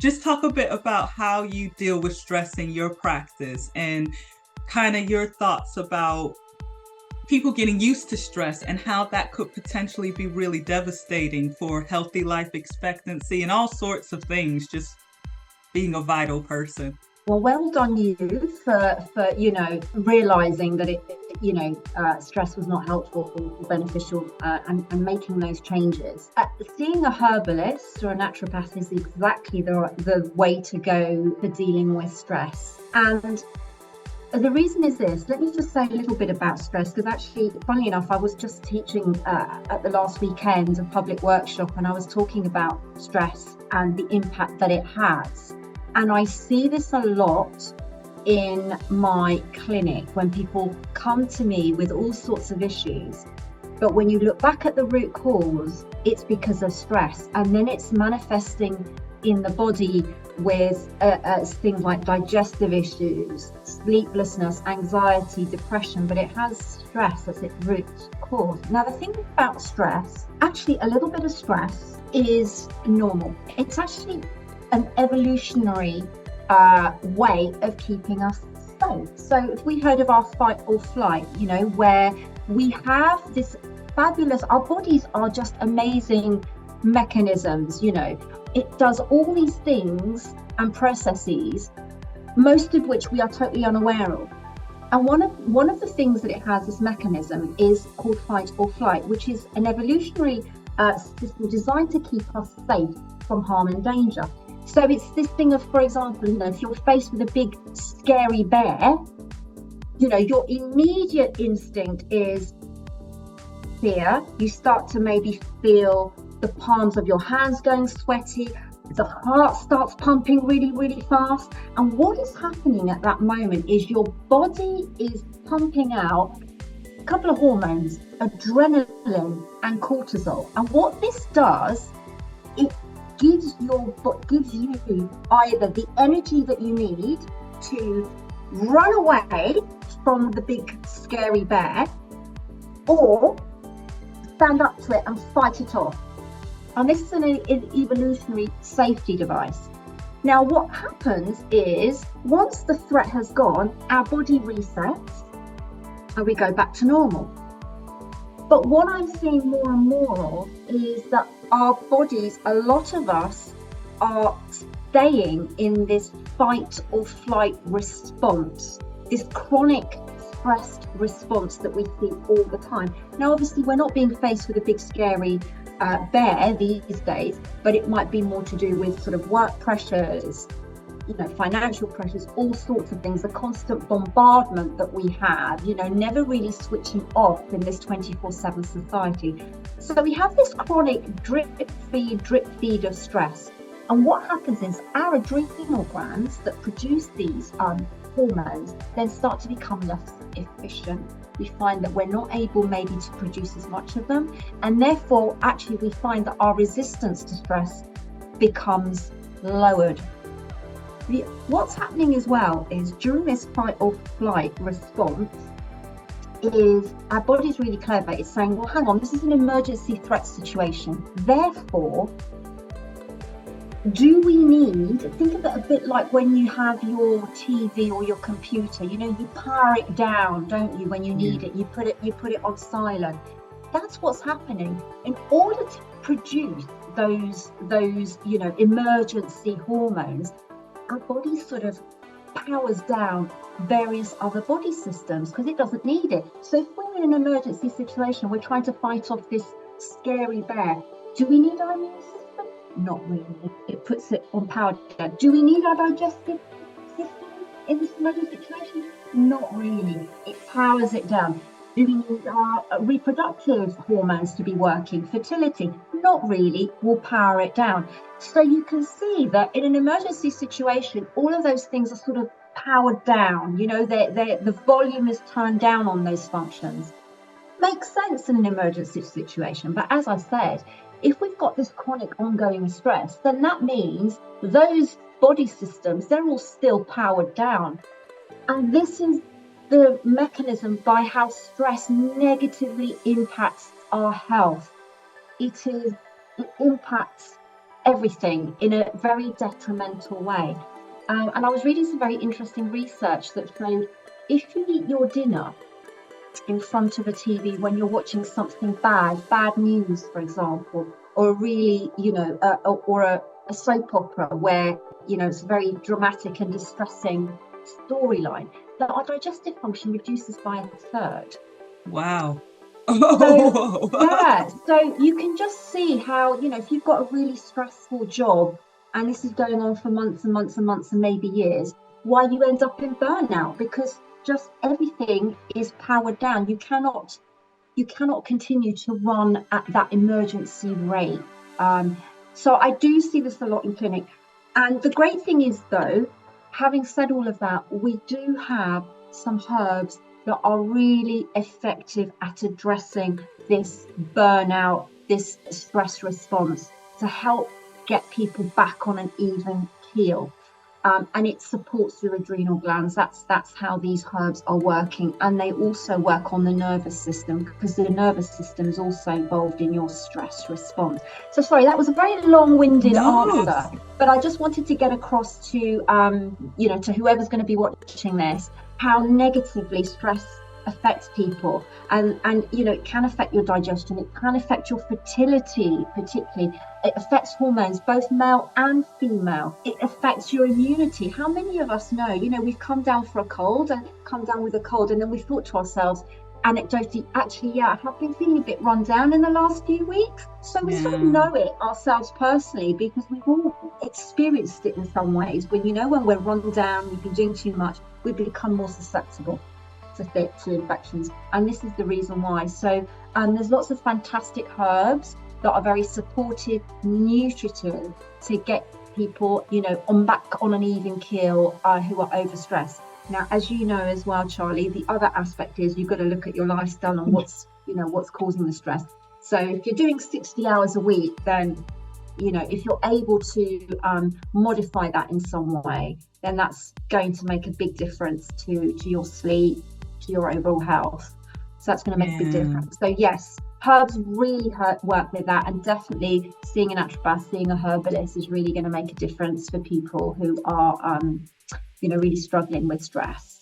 just talk a bit about how you deal with stress in your practice and kind of your thoughts about people getting used to stress and how that could potentially be really devastating for healthy life expectancy and all sorts of things, just being a vital person. Well done you for realizing that stress was not helpful or beneficial, and making those changes. Seeing a herbalist or a naturopath is exactly the way to go for dealing with stress. And the reason is this. Let me just say a little bit about stress, because actually, funnily enough, I was just teaching at the last weekend a public workshop, and I was talking about stress and the impact that it has. And I see this a lot in my clinic when people come to me with all sorts of issues. But when you look back at the root cause, it's because of stress. And then it's manifesting in the body with things like digestive issues, sleeplessness, anxiety, depression. But it has stress as its root cause. Now, the thing about stress, actually, a little bit of stress is normal. It's actually an evolutionary way of keeping us safe. So if we heard of our fight or flight, where we have this fabulous, our bodies are just amazing mechanisms, it does all these things and processes, most of which we are totally unaware of. And one of the things that it has, this mechanism, is called fight or flight, which is an evolutionary system designed to keep us safe from harm and danger. So it's this thing of, for example, if you're faced with a big scary bear, your immediate instinct is fear. You start to maybe feel the palms of your hands going sweaty. The heart starts pumping really, really fast. And what is happening at that moment is your body is pumping out a couple of hormones, adrenaline and cortisol. And what this does, it gives you either the energy that you need to run away from the big scary bear, or stand up to it and fight it off. And this is an evolutionary safety device. Now, what happens is once the threat has gone, our body resets and we go back to normal. But what I'm seeing more and more of is that our bodies, a lot of us, are staying in this fight or flight response, this chronic stressed response that we see all the time. Now, obviously, we're not being faced with a big scary bear these days, but it might be more to do with sort of work pressures, financial pressures, all sorts of things, the constant bombardment that we have, never really switching off in this 24/7 society. So we have this chronic drip feed of stress. And what happens is our adrenal glands that produce these hormones then start to become less efficient. We find that we're not able maybe to produce as much of them. And therefore, actually, we find that our resistance to stress becomes lowered. What's happening as well is during this fight or flight response is our body's really clever. It's saying, well, hang on, this is an emergency threat situation. Therefore, do we need, think of it a bit like when you have your TV or your computer, you power it down, don't you, when you need it, you put it on silent. That's what's happening. In order to produce those emergency hormones, our body sort of powers down various other body systems because it doesn't need it. So if we're in an emergency situation, we're trying to fight off this scary bear, do we need our immune system? Not really. It puts it on power down. Do we need our digestive system in this emergency situation? Not really. It powers it down. Do we need our reproductive hormones to be working? Fertility? Not really. We'll power it down. So you can see that in an emergency situation, all of those things are sort of powered down. The volume is turned down on those functions. Makes sense in an emergency situation. But as I said, if we've got this chronic ongoing stress, then that means those body systems, they're all still powered down. And this is the mechanism by how stress negatively impacts our health. It impacts everything in a very detrimental way. And I was reading some very interesting research that showed if you eat your dinner in front of a TV when you're watching something bad news, for example, or really, or a soap opera where, it's a very dramatic and distressing storyline, that our digestive function reduces by a third. Wow. So, Oh, yeah, so you can just see how, if you've got a really stressful job and this is going on for months and months and months and maybe years, why you end up in burnout, because just everything is powered down. You cannot continue to run at that emergency rate. So I do see this a lot in clinic. And the great thing is, though, having said all of that, we do have some herbs that are really effective at addressing this burnout, this stress response, to help get people back on an even keel. And it supports your adrenal glands. That's how these herbs are working. And they also work on the nervous system, because the nervous system is also involved in your stress response. So sorry, that was a very long-winded answer, but I just wanted to get across to to whoever's going to be watching this, how negatively stress affects people, and it can affect your digestion, it can affect your fertility, particularly. It affects hormones, both male and female. It affects your immunity. How many of us know, we've come down with a cold, and then we thought to ourselves, anecdotally, actually, I have been feeling a bit run down in the last few weeks. So we sort of know it ourselves personally, because we've all experienced it in some ways. When we're run down, we've been doing too much, we become more susceptible to infections, and this is the reason why. So there's lots of fantastic herbs that are very supportive, nutritive, to get people back on an even keel who are overstressed. Now, as you know as well, Charlie, the other aspect is you've got to look at your lifestyle and what's causing the stress. So if you're doing 60 hours a week, then if you're able to modify that in some way, then that's going to make a big difference to your sleep, to your overall health. So that's going to make a big difference. So yes, herbs really work with that, and definitely seeing a naturopath, seeing a herbalist is really going to make a difference for people who are really struggling with stress.